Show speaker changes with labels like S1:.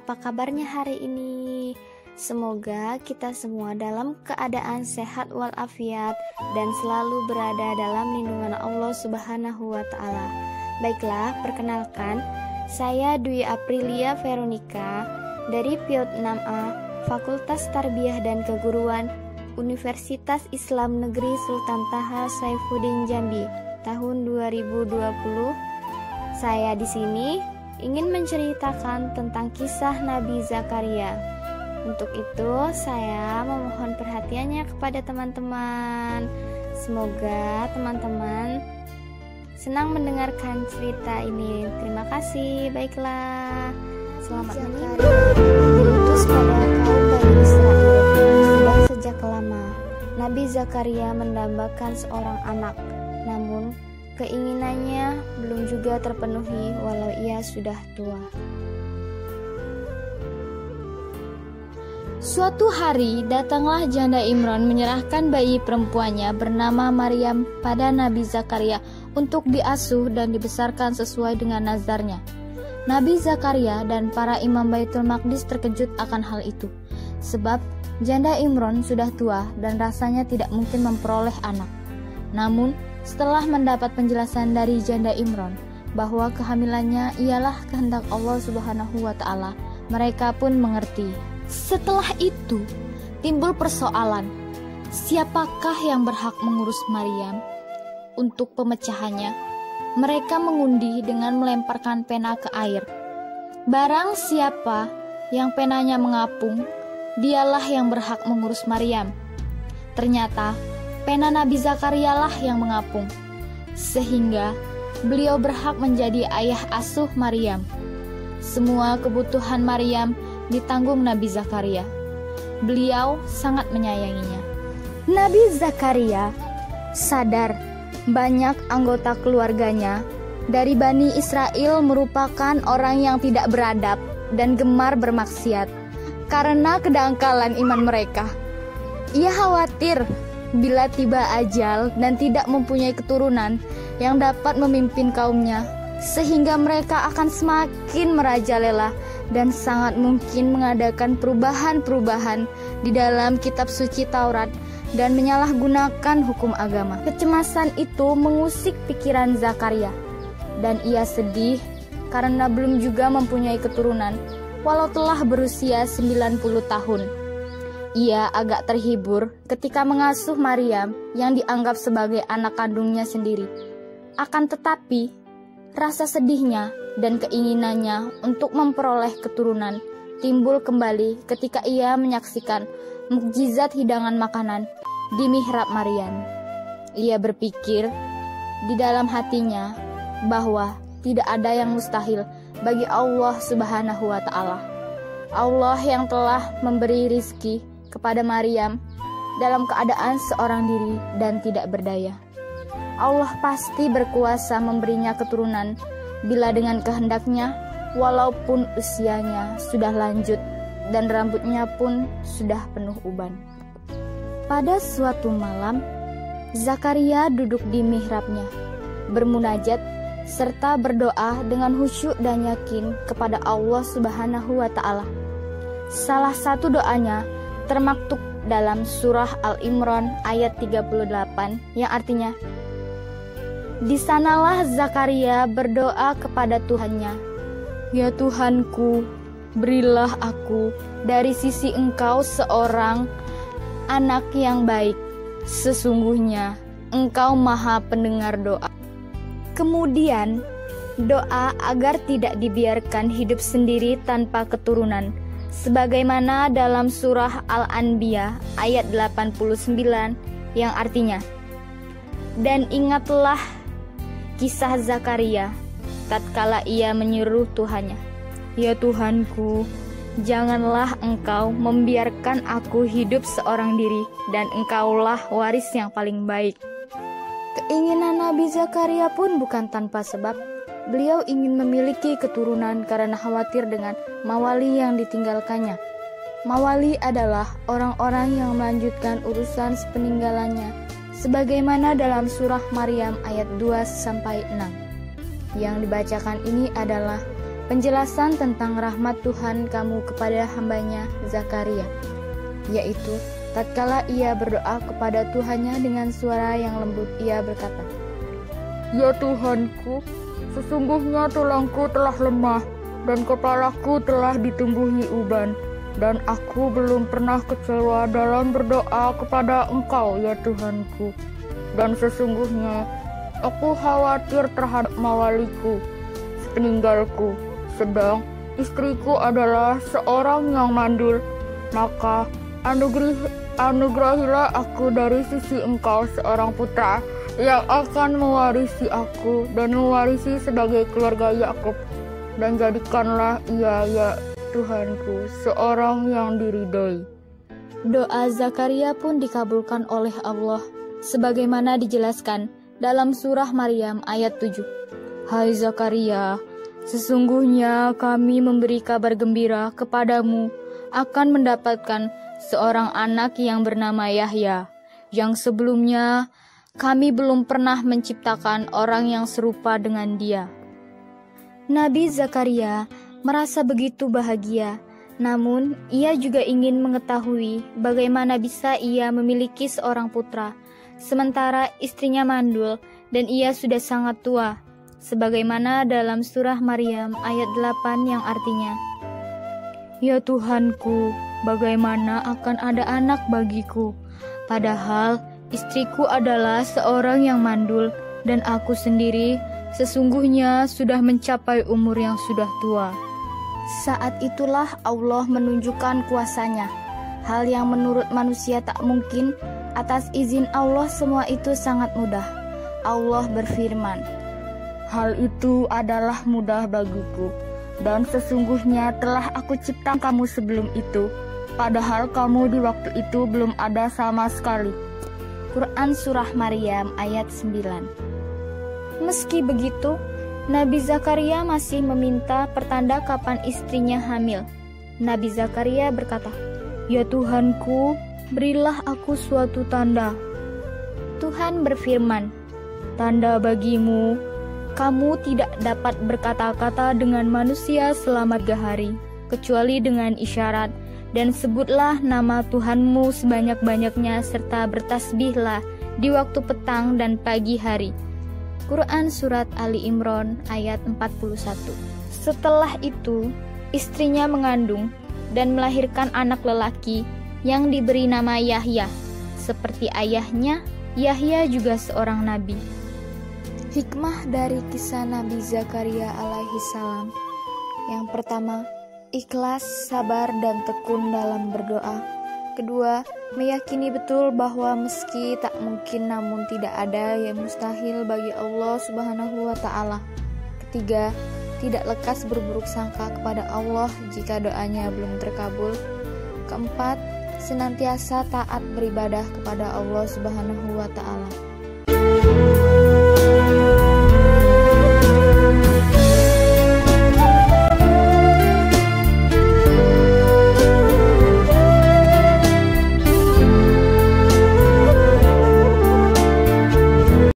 S1: apa kabarnya hari ini? Semoga kita semua dalam keadaan sehat walafiat dan selalu berada dalam lindungan Allah Subhanahu wa Ta'ala. Baiklah, perkenalkan, saya Dwi Aprilia Veronica dari PIOD 6A Fakultas Tarbiyah dan Keguruan Universitas Islam Negeri Sultan Taha Saifuddin Jambi tahun 2020. Saya di sini ingin menceritakan tentang kisah Nabi Zakaria. Untuk itu, saya memohon perhatiannya kepada teman-teman. Semoga teman-teman senang mendengarkan cerita ini. Terima kasih. Baiklah, selamat menikmati. Diutus pada kaum Bani Israel sudah sejak lama. Nabi Zakaria mendambakan seorang anak, namun keinginannya belum juga terpenuhi walau ia sudah tua.
S2: Suatu hari datanglah janda Imran menyerahkan bayi perempuannya bernama Maryam pada Nabi Zakaria untuk diasuh dan dibesarkan sesuai dengan nazarnya. Nabi Zakaria dan para imam Baitul Maqdis terkejut akan hal itu, sebab janda Imran sudah tua dan rasanya tidak mungkin memperoleh anak. Namun, setelah mendapat penjelasan dari janda Imran bahwa kehamilannya ialah kehendak Allah Subhanahu wa Ta'ala, mereka pun mengerti. Setelah itu, timbul persoalan, siapakah yang berhak mengurus Maryam? Untuk pemecahannya, mereka mengundi dengan melemparkan pena ke air. Barang siapa yang penanya mengapung, dialah yang berhak mengurus Maryam. Ternyata, pena Nabi Zakaria lah yang mengapung, sehingga beliau berhak menjadi ayah asuh Maryam. Semua kebutuhan Maryam ditanggung Nabi Zakaria. Beliau sangat menyayanginya. Nabi Zakaria sadar banyak anggota keluarganya dari Bani Israel merupakan orang yang tidak beradab dan gemar bermaksiat karena kedangkalan iman mereka. Ia khawatir bila tiba ajal dan tidak mempunyai keturunan yang dapat memimpin kaumnya, sehingga mereka akan semakin merajalela dan sangat mungkin mengadakan perubahan-perubahan di dalam kitab suci Taurat dan menyalahgunakan hukum agama. Kecemasan itu mengusik pikiran Zakaria, dan ia sedih karena belum juga mempunyai keturunan walau telah berusia 90 tahun. Ia agak terhibur ketika mengasuh Maryam yang dianggap sebagai anak kandungnya sendiri. Akan tetapi, rasa sedihnya dan keinginannya untuk memperoleh keturunan timbul kembali ketika ia menyaksikan mukjizat hidangan makanan di mihrab Maryam. Ia berpikir di dalam hatinya bahwa tidak ada yang mustahil bagi Allah Subhanahu wa Ta'ala. Allah yang telah memberi rizki kepada Maryam dalam keadaan seorang diri dan tidak berdaya. Allah pasti berkuasa memberinya keturunan bila dengan kehendaknya, walaupun usianya sudah lanjut dan rambutnya pun sudah penuh uban. Pada suatu malam, Zakaria duduk di mihrabnya, bermunajat serta berdoa dengan khusyuk dan yakin kepada Allah Subhanahu wa Ta'ala. Salah satu doanya termaktub dalam surah Al-Imran ayat 38 yang artinya, di sanalah Zakaria berdoa kepada Tuhannya, "Ya Tuhanku, berilah aku dari sisi Engkau seorang anak yang baik. Sesungguhnya Engkau Maha Pendengar doa." Kemudian, doa agar tidak dibiarkan hidup sendiri tanpa keturunan, sebagaimana dalam surah Al-Anbiya ayat 89 yang artinya, dan ingatlah kisah Zakaria tatkala ia menyuruh Tuhannya, "Ya Tuhanku, janganlah Engkau membiarkan aku hidup seorang diri, dan Engkaulah waris yang paling baik." Keinginan Nabi Zakaria pun bukan tanpa sebab. Beliau ingin memiliki keturunan karena khawatir dengan mawali yang ditinggalkannya. Mawali adalah orang-orang yang melanjutkan urusan sepeninggalannya, sebagaimana dalam surah Maryam ayat 2-6. Yang dibacakan ini adalah penjelasan tentang rahmat Tuhan kamu kepada hambanya Zakaria, yaitu tatkala ia berdoa kepada Tuhannya dengan suara yang lembut, ia berkata, "Ya Tuhanku, sesungguhnya tulangku telah lemah dan kepalaku telah ditumbuhi uban, dan aku belum pernah kecewa dalam berdoa kepada Engkau, ya Tuhanku. Dan sesungguhnya aku khawatir terhadap mawaliku sepeninggalku, sedang istriku adalah seorang yang mandul. Maka anugerahilah aku dari sisi Engkau seorang putra yang akan mewarisi aku dan mewarisi sebagai keluarga Yakub, dan jadikanlah ia, ya Tuhanku, seorang yang diridhoi." Doa Zakaria pun dikabulkan oleh Allah, sebagaimana dijelaskan dalam surah Maryam ayat 7. "Hai Zakaria, sesungguhnya kami memberi kabar gembira kepadamu akan mendapatkan seorang anak yang bernama Yahya, yang sebelumnya kami belum pernah menciptakan orang yang serupa dengan dia." Nabi Zakaria merasa begitu bahagia, namun ia juga ingin mengetahui bagaimana bisa ia memiliki seorang putra, sementara istrinya mandul dan ia sudah sangat tua, sebagaimana dalam surah Maryam ayat 8 yang artinya, "Ya Tuhanku, bagaimana akan ada anak bagiku, padahal istriku adalah seorang yang mandul dan aku sendiri sesungguhnya sudah mencapai umur yang sudah tua." Saat itulah Allah menunjukkan kuasanya, hal yang menurut manusia tak mungkin. Atas izin Allah semua itu sangat mudah. Allah berfirman, "Hal itu adalah mudah bagiku, dan sesungguhnya telah aku cipta kamu sebelum itu, padahal kamu di waktu itu belum ada sama sekali." Quran Surah Maryam ayat 9. Meski begitu, Nabi Zakaria masih meminta pertanda kapan istrinya hamil. Nabi Zakaria berkata, "Ya Tuhanku, berilah aku suatu tanda." Tuhan berfirman, "Tanda bagimu, kamu tidak dapat berkata-kata dengan manusia selama 3 hari, kecuali dengan isyarat, dan sebutlah nama Tuhanmu sebanyak-banyaknya serta bertasbihlah di waktu petang dan pagi hari." Quran Surat Ali Imran ayat 41. Setelah itu, istrinya mengandung dan melahirkan anak lelaki yang diberi nama Yahya. Seperti ayahnya, Yahya juga seorang nabi. Hikmah dari kisah Nabi Zakaria alaihi salam. Yang pertama, ikhlas, sabar, dan tekun dalam berdoa. Kedua, meyakini betul bahwa meski tak mungkin namun tidak ada yang mustahil bagi Allah Subhanahu wa Ta'ala. Ketiga, tidak lekas berburuk sangka kepada Allah jika doanya belum terkabul. Keempat, senantiasa taat beribadah kepada Allah Subhanahu wa Ta'ala.